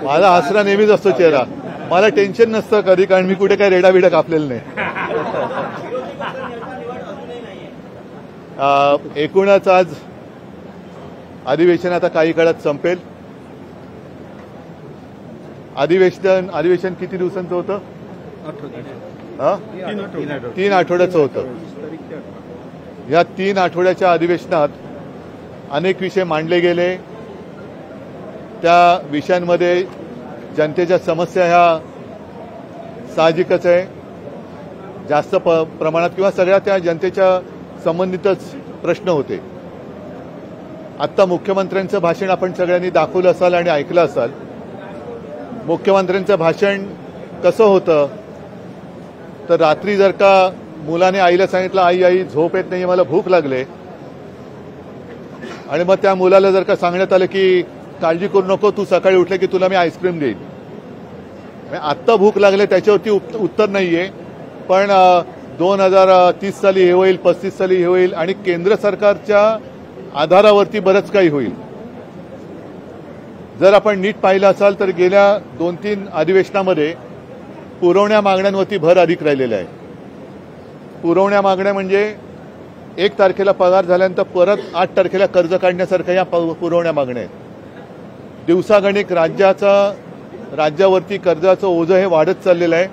माझा हसरा नेहमीच असतो चेहरा. मला टेन्शन नसतं कधी, कारण मी कुठे काय रेडाबिडा कापलेलं नाही. एकूणच आज अधिवेशन आता काही काळात संपेल. अधिवेशन किती दिवसांचं होतं? 3 आठवड्याचं होतं. या 3 आठवड्याच्या अधिवेशनात अनेक विषय मांडले गेले. त्या विषयांमध्ये जनतेच्या समस्या ह्या साहजिकच आहे, जास्त प्रमाणात किंवा सगळ्या त्या जनतेच्या संबंधितच प्रश्न होते. आत्ता मुख्यमंत्र्यांचं भाषण आपण सगळ्यांनी दाखवलं असाल आणि ऐकलं असाल. मुख्यमंत्र्यांचं भाषण कसं होतं तर रात्री जर का मुलाने आईला सांगितलं, आई आई झोप येत नाही, मला भूक लागले, आणि मग त्या मुलाला जर का सांगण्यात आलं की काळजी करू नको, तू सकाळी उठले की तुला मी आईस्क्रीम देईन. आत्ता भूक लागले त्याच्यावरती उत्तर नाहीये, पण 2030 साली हे होईल, 35 साली हे होईल, आणि केंद्र सरकारच्या आधारावरती बरंच काही होईल. जर आपण नीट पाहिलं असाल तर गेल्या 2-3 अधिवेशनामध्ये पुरवण्या मागण्यांवरती भर अधिक राहिलेला आहे. पुरवण्या मागण्या म्हणजे 1 तारखेला पगार झाल्यानंतर परत 8 तारखेला कर्ज काढण्यासारख्या या पुरवण्या मागण्या आहेत. दिवसागणिक राज्यावरती कर्जाचं ओझं हे वाढत चाललेलं आहे.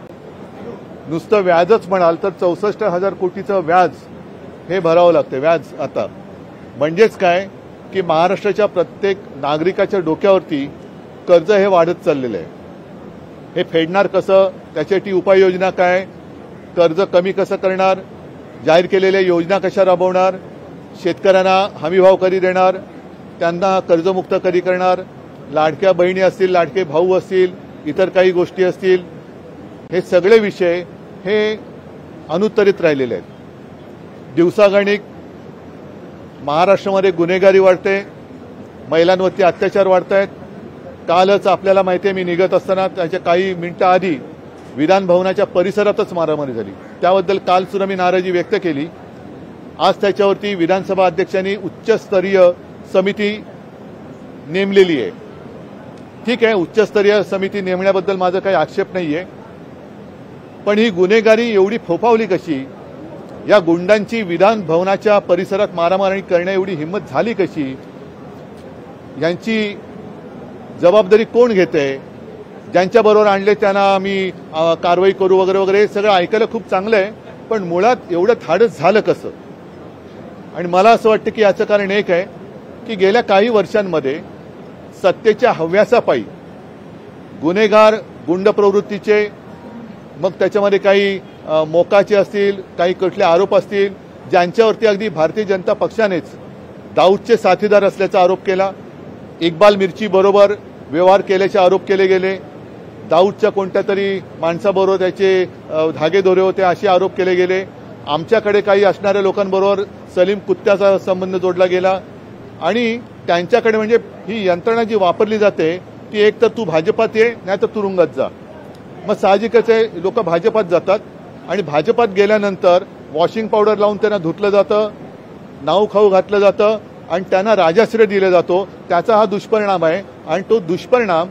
नुसतं व्याजच म्हणाल तर 64,000 कोटीचं व्याज हे भरावं लागतं. व्याज आता म्हणजेच काय की महाराष्ट्राच्या प्रत्येक नागरिकाच्या डोक्यावरती कर्ज हे वाढत चाललेलं आहे. हे फेडणार कसं, त्याच्यासाठी उपाययोजना काय, कर्ज कमी कसं करणार, जाहीर केलेल्या योजना कशा राबवणार, शेतकऱ्यांना हमीभाव कधी देणार, त्यांना कर्जमुक्त कधी करणार, लाडक्या बहिणी असतील, लाडके भाऊ असतील, इतर काही गोष्टी असतील, हे सगळे विषय हे अनुत्तरित राहिलेले आहेत. दिवसागणिक महाराष्ट्रामध्ये गुन्हेगारी वाढते, महिलांवरती अत्याचार वाढत आहेत. कालच आपल्याला माहिती आहे, मी निघत असताना त्याच्या काही मिनिटं आधी विधान भवनाच्या परिसरातच मारामारी झाली. त्याबद्दल काल सुद्धा मी नाराजी व्यक्त केली. आज त्याच्यावरती विधानसभा अध्यक्षांनी उच्चस्तरीय समिती नेमलेली आहे. ठीक आहे, उच्चस्तरीय समिती नेमण्याबद्दल माझा काही आक्षेप नाहीये, पण ही गुन्हेगारी एवढी फोफावली कशी, या गुंडांची विधान भवनाच्या परिसरात मारामारी करण्या एवढी हिंमत झाली कशी, यांची जबाबदारी कोण घेते, ज्यांच्याबरोबर आणले त्यांना आम्ही कारवाई करू वगैरे वगैरे, हे सगळं ऐकायला खूप चांगलं आहे, पण मुळात एवढं धाडस झालं कसं. आणि मला असं वाटतं की याचं कारण एक आहे की गेल्या काही वर्षांमध्ये सत्तेच्या हव्यासापायी गुन्हेगार, गुंड प्रवृत्तीचे, मग त्याच्यामध्ये काही मोकाचे असतील, काही कुठले आरोप असतील, ज्यांच्यावरती अगदी भारतीय जनता पक्षानेच दाऊदचे साथीदार असल्याचा आरोप केला, इक्बाल मिर्ची बरोबर व्यवहार केल्याचे आरोप केले गेले, दाऊदच्या कोणत्या तरी माणसाबरोबर त्याचे धागेदोरे होते असे आरोप केले गेले, आमच्याकडे काही असणाऱ्या लोकांबरोबर सलीम कुत्त्याचा संबंध जोडला गेला, आणि त्यांच्याकडे म्हणजे ही यंत्रणा जी वापरली जाते ती एक तर तू भाजपात ये, नाही तर तुरुंगात जा. मग साहजिकच आहे, लोक भाजपात जातात, आणि भाजपात गेल्यानंतर वॉशिंग पावडर लावून त्यांना धुतलं जातं, नाव खाऊ घातलं जातं, आणि त्यांना राजाश्रय दिला जातो. त्याचा हा दुष्परिणाम आहे. आणि तो दुष्परिणाम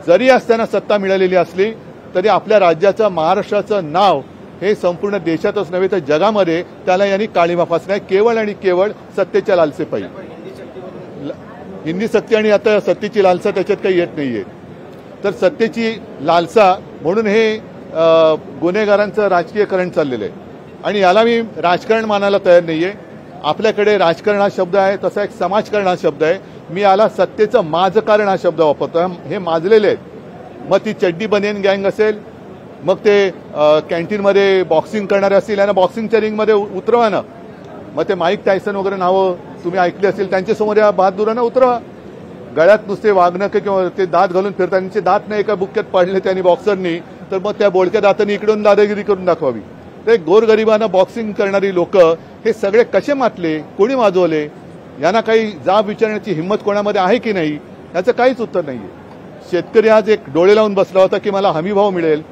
जरी आज त्यांना सत्ता मिळालेली असली तरी आपल्या राज्याचं, महाराष्ट्राचं नाव हे संपूर्ण देशातच नव्हे तर जगामध्ये त्याला यांनी काळीमा फासणार, केवळ आणि केवळ सत्तेच्या लालसेपायी. हिंदी सत्य आणि आता सत्तेची लालसा त्याच्यात काही येत नाहीये. तर सत्तेची लालसा म्हणून हे गुन्हेगारांचं राजकीयकरण चाललेलं आहे, आणि याला मी राजकारण मानायला तयार नाहीये. आपल्याकडे राजकारण हा शब्द आहे, तसा एक समाजकारण हा शब्द आहे. मी याला सत्तेचं माजकारण हा शब्द वापरतो. हे माजलेले आहेत. मग ती चड्डी बनियन गँग असेल, मग ते कॅन्टीनमध्ये बॉक्सिंग करणारे असतील, यांना बॉक्सिंगच्या रिंगमध्ये उतरवा ना. मग ते माईक टायसन वगैरे नावं तुम्ही ऐकली असतील, त्यांच्यासमोर या बहादुरांना उतरवा. गळ्यात नुसते वाघनखे किंवा ते दात घालून फिरतात, त्यांचे दात नाही एका बुक्क्यात पडले त्यांनी बॉक्सरनी, तर मग त्या बोडक्या दातांनी इकडून दादागिरी करून दाखवावी. ते गोरगरिबांना बॉक्सिंग करणारी लोक हे सगळे कसे मातले, कोणी माजवले, यांना काही जाब विचारण्याची हिंमत कोणामध्ये आहे की नाही, याचं काहीच उत्तर नाहीये. शेतकरी आज एक डोळे लावून बसला होता की मला हमीभाव मिळेल.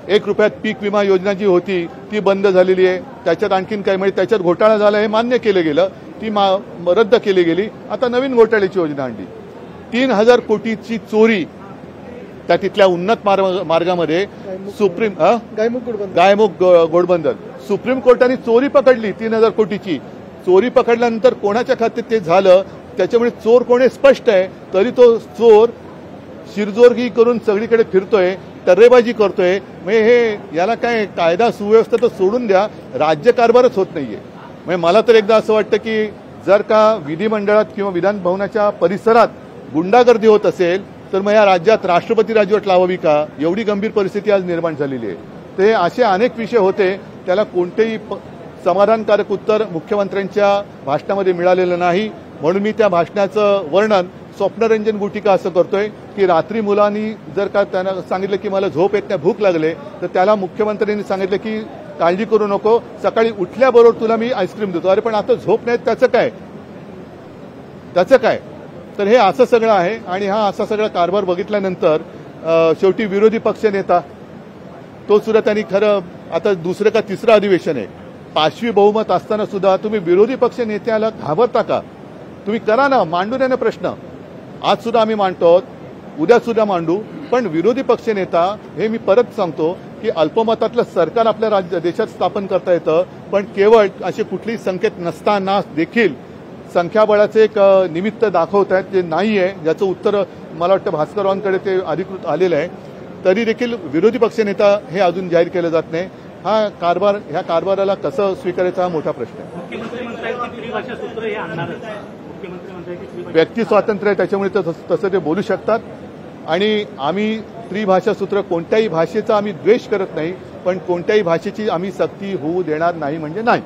1 रुपयात पीक विमा योजना जी होती ती बंद झालेली आहे. त्याच्यात आणखीन काही म्हणजे त्याच्यात घोटाळा झाला हे मान्य केलं गेलं, ती रद्द केली गेली. आता नवीन घोटाळ्याची योजना आणली. 3,000 कोटीची चोरी त्या तिथल्या उन्नत मार्गामध्ये सुप्रीम गायमुख घोडबंदर सुप्रीम कोर्टाने चोरी पकडली 3,000 कोटीची. चोरी पकडल्यानंतर कोणाच्या खात्यात ते झालं त्याच्यामुळे चोर कोण हे स्पष्ट आहे. तरी तो चोर शिरजोरगी करून सगळीकडे फिरतोय, टर्रेबाजी करतोय. म्हणजे हे याला काय कायदा सुव्यवस्था तर सोडून द्या, राज्यकारभारच होत नाहीये. म्हणजे मला तर एकदा असं वाटतं की जर का विधिमंडळात किंवा विधान भवनाच्या परिसरात गुंडागर्दी होत असेल तर मग या राज्यात राष्ट्रपती राजवट लावावी का? एवढी गंभीर परिस्थिती आज निर्माण झालेली आहे. ते असे अनेक विषय होते, त्याला कोणतेही समाधानकारक उत्तर मुख्यमंत्र्यांच्या भाषणामध्ये मिळालेलं नाही. म्हणून मी त्या भाषणाचं वर्णन स्वप्नरंजन गुटिका असं करतोय की रात्री मुलांनी जर का त्यांना सांगितलं की मला झोप येत नाही, भूक लागले, तर त्याला मुख्यमंत्र्यांनी सांगितलं की काळजी करू नको, सकाळी उठल्याबरोबर तुला मी आईस्क्रीम देतो. अरे पण आता झोप नाही, त्याचं काय? तर हे असं सगळं आहे. आणि हा असा सगळा कारभार बघितल्यानंतर शेवटी विरोधी पक्ष नेता तो सुद्धा त्यांनी खरं आता दुसरं का तिसरं अधिवेशन आहे, 5वी बहुमत असताना सुद्धा तुम्ही विरोधी पक्ष नेत्याला घाबरता का? तुम्ही करा ना, मांडून आहे ना प्रश्न. आज सुद्धा आम्ही मांडतो, उद्या सुद्धा मांडू. पण विरोधी पक्ष नेता हे मी परत सांगतो की अल्पमतातलं सरकार आपल्या देशात स्थापन करता येतं, पण केवळ असे कुठलेही संकेत नसताना देखील संख्याबळाचे एक निमित्त दाखवत आहेत जे नाही आहे, ज्याचं उत्तर मला वाटतं भास्कररावांकडे ते अधिकृत आलेलं आहे. तरी देखील विरोधी पक्षनेता हे अजून जाहीर केलं जात नाही. ह्या कारभाराला कसं स्वीकारायचा हा मोठा प्रश्न आहे. व्यक्ती स्वातंत्र्य आहे, त्याच्यामुळे तसं ते बोलू शकतात. आणि आम्ही त्रिभाषा सूत्र कोणत्याही भाषेचा आम्ही द्वेष करत नाही, पण कोणत्याही भाषेची आम्ही सक्ती होऊ देणार नाही म्हणजे नाही.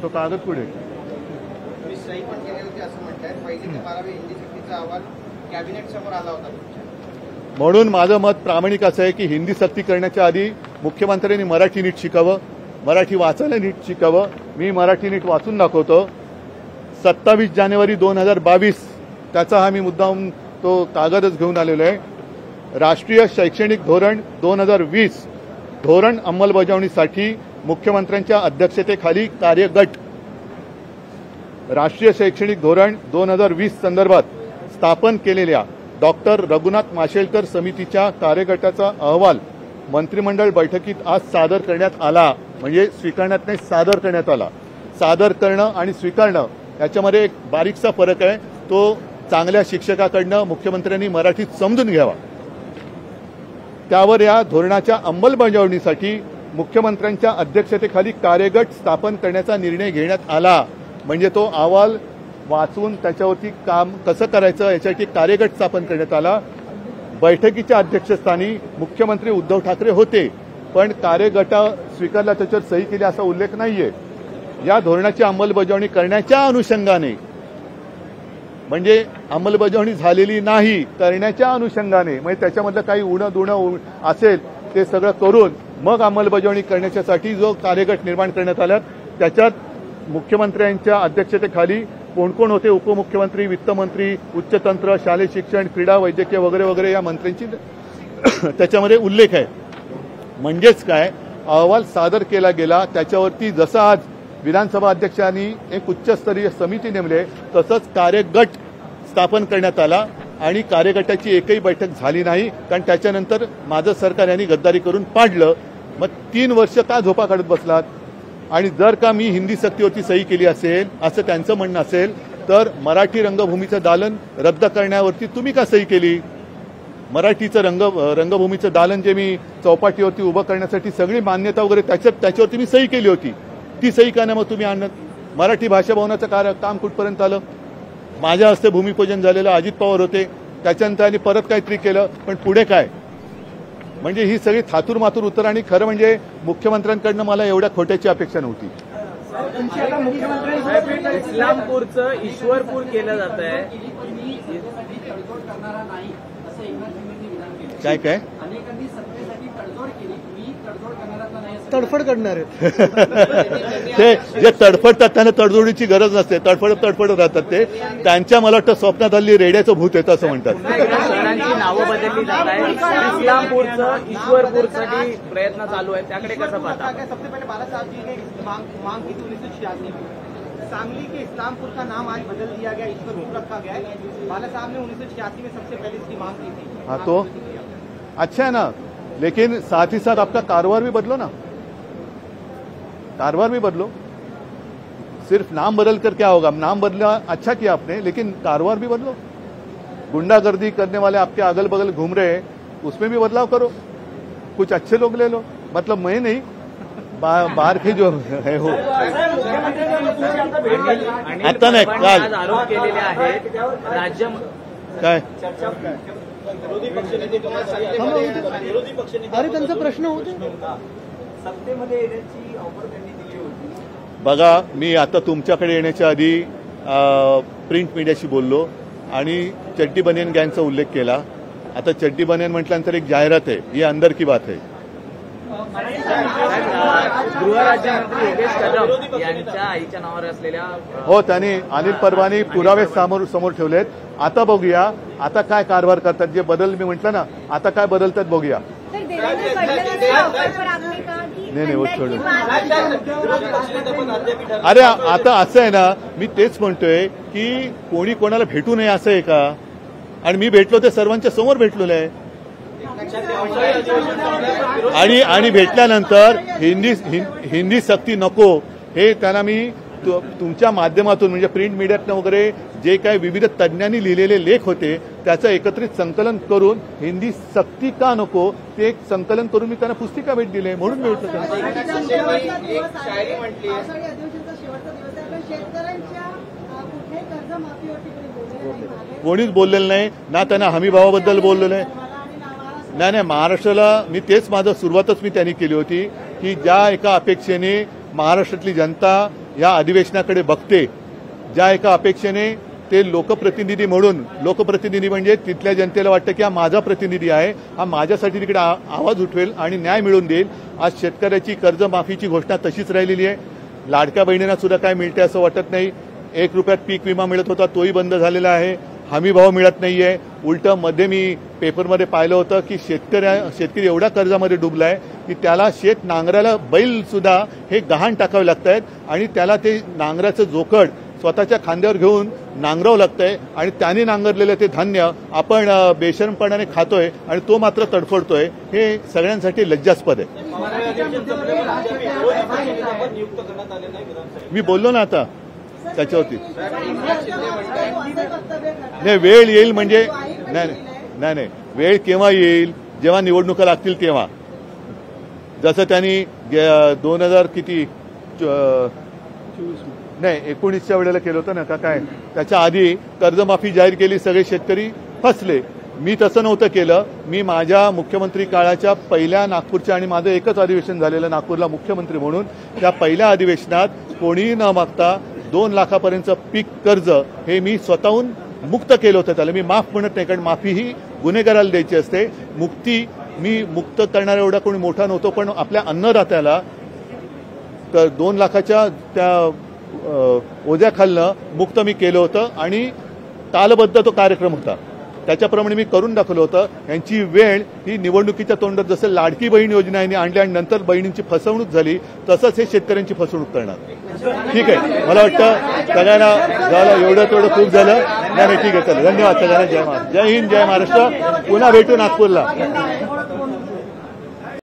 तो कागद पुढे म्हणून माझं मत प्रामाणिक असं आहे की हिंदी सक्ती करण्याच्या आधी मुख्यमंत्र्यांनी मराठी नीट शिकावं, मराठी वाचायला नीट शिकावं. मी मराठी नीट वाचून दाखवतो. 27 जानेवारी 2022 त्याचा हा मी मुद्दाम तो कागदच घेऊन आलेलो आहे. राष्ट्रीय शैक्षणिक धोरण 2020 धोरण अंमलबजावणीसाठी मुख्यमंत्र्यांच्या अध्यक्षतेखाली कार्यगट. राष्ट्रीय शैक्षणिक धोरण 2020 संदर्भात स्थापन केलेल्या डॉक्टर रघुनाथ माशेलकर समितीच्या कार्यगटाचा अहवाल मंत्रिमंडळ बैठकीत आज सादर करण्यात आला. म्हणजे स्वीकारण्यात नाही, सादर करण्यात आला. सादर करणं आणि स्वीकारणं याच्यामध्ये एक बारीकसा फरक आहे. तो चांगल्या शिक्षकाकडनं मुख्यमंत्र्यांनी मराठीत समजून घ्यावा. त्यावर या धोरणाच्या अंमलबजावणीसाठी मुख्यमंत्र्यांच्या अध्यक्षतेखाली कार्यगट स्थापन करण्याचा निर्णय घेण्यात आला. म्हणजे तो अहवाल वाचून त्याच्यावरती काम कसं करायचं याच्यासाठी कार्यगट स्थापन करण्यात आला. बैठकीच्या अध्यक्षस्थानी मुख्यमंत्री उद्धव ठाकरे होते, पण कार्यगटा स्वीकारला त्याच्यावर सही केली असा उल्लेख नाहीये. या धोरणाची अंमलबजावणी करण्याच्या अनुषंगाने, म्हणजे अंमलबजावणी झालेली नाही, करण्याच्या अनुषंगाने, म्हणजे त्याच्यामधलं काही उणं दुणं असेल ते सगळं करून मग अंमलबजावणी करण्याच्यासाठी जो कार्यगट निर्माण करण्यात आला त्याच्यात मुख्यमंत्र्यांच्या अध्यक्षतेखाली कोण कोण होते, उपमुख्यमंत्री, वित्तमंत्री, उच्चतंत्र, शालेय शिक्षण, क्रीडा, वैद्यकीय वगैरे वगैरे या मंत्र्यांची त्याच्यामध्ये उल्लेख आहे. म्हणजेच काय, अहवाल सादर केला गेला, त्याच्यावरती जसं आज विधानसभा अध्यक्षांनी एक उच्चस्तरीय समिती नेमली तसंच कार्यगट स्थापन करण्यात आला. आणि कार्यगटाची एकही बैठक झाली नाही, कारण त्याच्यानंतर माझं सरकार यांनी गद्दारी करून पाडलं. मग 3 वर्ष का झोपा काढत बसलात? आणि जर का मी हिंदी सक्तीवरती सही केली असेल असं त्यांचं म्हणणं असेल तर मराठी रंगभूमीचं दालन रद्द करण्यावरती तुम्ही का सही केली? मराठीचं रंगभूमीचं दालन जे मी चौपाटीवरती उभं करण्यासाठी सगळी मान्यता वगैरे त्याच्यावरती मी सही केली होती, ती सही का नाही मग तुम्ही आणत? मराठी भाषा भवनाचं काम कुठपर्यंत आलं? माझ्या हस्ते भूमिपूजन झालेलं, अजित पवार होते, त्याच्यानंतर आणि परत काहीतरी केलं, पण पुढे काय? म्हणजे ही सगळी थातूर मातूर उत्तर. आणि खरं म्हणजे मुख्यमंत्र्यांकडनं मला एवढ्या खोट्याची अपेक्षा नव्हती. इस्लामपूरचं ईश्वरपूर केलं जात आहे. काय काय तडफड करणार आहेत ते जे तडफडतात त्यांना तडजोडीची गरज नसते, तडफडत राहतात. ते त्यांच्या मला वाटतं स्वप्नात हल्ली रेड्याचं भूत येतं असं म्हणतात. शहरांची नावं बदलली जात आहे. इस्लामपूरचं ईश्वरपूरसाठी प्रयत्न चालू आहे, त्याकडे कसं पाहता? सांगली के इस्लामपुर का नाम आज बदल दिया गया, ईश्वरपुर रखा गया है। बाला साहब ने 1986 में सबसे पहले इसकी मांग की थी। हाँ तो अच्छा है ना, लेकिन साथ ही साथ आपका कारोबार भी बदलो ना, कारोबार भी बदलो। सिर्फ नाम बदल कर क्या होगा? नाम बदला अच्छा किया आपने, लेकिन कारोबार भी बदलो। गुंडागर्दी करने वाले आपके अगल बगल घूम रहे हैं, उसमें भी बदलाव करो, कुछ अच्छे लोग ले लो। मतलब मैं नहीं, बाहर के जो है हो आता नाही काल आज आरोप केलेले आहेत राज्य काय विरोधी पक्षनेते विरोधी पक्षनेते अरे त्यांचा प्रश्न होते. सत्तेमध्ये येण्याची ऑफर त्यांनी दिली होती. बघा, मी आता तुमच्याकडे येण्याच्या आधी प्रिंट मीडियाशी बोललो आणि चड्डी बनियन गँगचा उल्लेख केला. आता चड्डी बनियन म्हटल्यानंतर एक जाहिरात आहे, ही अंदर की बात आहे. गृहराज्यमंत्री योगेश कदम यांच्या आईच्या नावावर असलेल्या हो, त्यांनी अनिल परवानी पुरावे समोर ठेवलेत. आता बघूया आता काय कारभार करतात. जे बदल मी म्हटलं ना, आता काय बदलतात बघूया. नाही वो छोडून. अरे आता असं आहे ना, मी तेच म्हणतोय की कोणी कोणाला भेटू नये असं आहे का? आणि मी भेटलो ते सर्वांच्या समोर भेटलेलो आहे. आणि भेटल्यानंतर हिंदी सक्ती नको हे त्यांना मी तुमच्या माध्यमातून म्हणजे प्रिंट मीडियातनं वगैरे जे काही विविध तज्ज्ञांनी लिहिलेले लेख होते त्याचं एकत्रित संकलन करून हिंदी सक्ती का नको ते एक संकलन करून मी त्यांना पुस्तिका भेट दिली म्हणून मी भेटलो कोणीच बोललेलं नाही ना, त्यांना हमीभावाबद्दल बोललेलं आहे. नाही, महाराष्ट्राला मी तेच माझं सुरुवातच मी त्यांनी केली होती की ज्या एका अपेक्षेने महाराष्ट्रातली जनता या अधिवेशनाकडे बघते, ज्या एका अपेक्षेने ते लोकप्रतिनिधी म्हणून, लोकप्रतिनिधी म्हणजे तिथल्या जनतेला वाटतं की हा माझा प्रतिनिधी आहे, हा माझ्यासाठी तिकडे आवाज उठवेल आणि न्याय मिळवून देईल. आज शेतकऱ्याची कर्जमाफीची घोषणा तशीच राहिलेली आहे. लाडक्या बहिणींना सुद्धा काय मिळते असं वाटत नाही. 1 रुपयात पीक विमा मिळत होता, तोही बंद झालेला आहे. हमीभाव मिळत नाहीये. उलट मध्ये मी पेपरमध्ये पाहिलं होतं की शेतकरी एवढा कर्जामध्ये डुबलाय की त्याला शेत नांगराला बैल सुद्धा हे गहाण टाकावे लागत आहेत आणि त्याला ते नांगराचं जोखड स्वतःच्या खांद्यावर घेऊन नांगरावं लागतंय आणि त्याने नांगरलेलं ते धान्य आपण बेशरमपणाने खातोय आणि तो मात्र तडफडतोय. हे सगळ्यांसाठी लज्जास्पद आहे. मी बोललो ना आता त्याच्यावरती. नाही, वेळ येईल म्हणजे नाही, वेळ केव्हा येईल? जेव्हा निवडणुका लागतील तेव्हा. जसं त्यांनी 2000 किती नाही 19च्या वेळेला केलं होतं ना का काय, त्याच्या आधी कर्जमाफी जाहीर केली, सगळे शेतकरी फसले. मी तसं नव्हतं केलं. मी माझ्या मुख्यमंत्री काळाच्या पहिल्या नागपूरच्या, आणि माझं एकच अधिवेशन झालेलं नागपूरला मुख्यमंत्री म्हणून, त्या पहिल्या अधिवेशनात कोणीही न मागता 2 लाखापर्यंतचं पीक कर्ज हे मी स्वतःहून मुक्त केलं होतं. त्याला मी माफ म्हणत नाही, कारण माफी ही गुन्हेगाराला द्यायची असते. मुक्ती मी मुक्त करणारा एवढा कोणी मोठा नव्हतो, पण आपल्या अन्नदात्याला 2 लाखाच्या त्या ओझ्याखालनं मुक्त मी केलं होतं आणि तालबद्ध तो कार्यक्रम होता. त्याच्याप्रमाणे मी करून दाखवलं होतं. यांची वेळ ही निवडणुकीच्या तोंडात जसं लाडकी बहीण योजना यांनी आणली आणि नंतर बहिणींची फसवणूक झाली, तसंच हे शेतकऱ्यांची फसवणूक करणार. ठीक आहे, मला वाटतं सगळ्यांना झालं एवढं तेवढं खूप झालं. नाही ठीक आहे, चला धन्यवाद सगळ्यांना. जय महाराष्ट्र, जय हिंद, जय महाराष्ट्र. पुन्हा भेटू नागपूरला.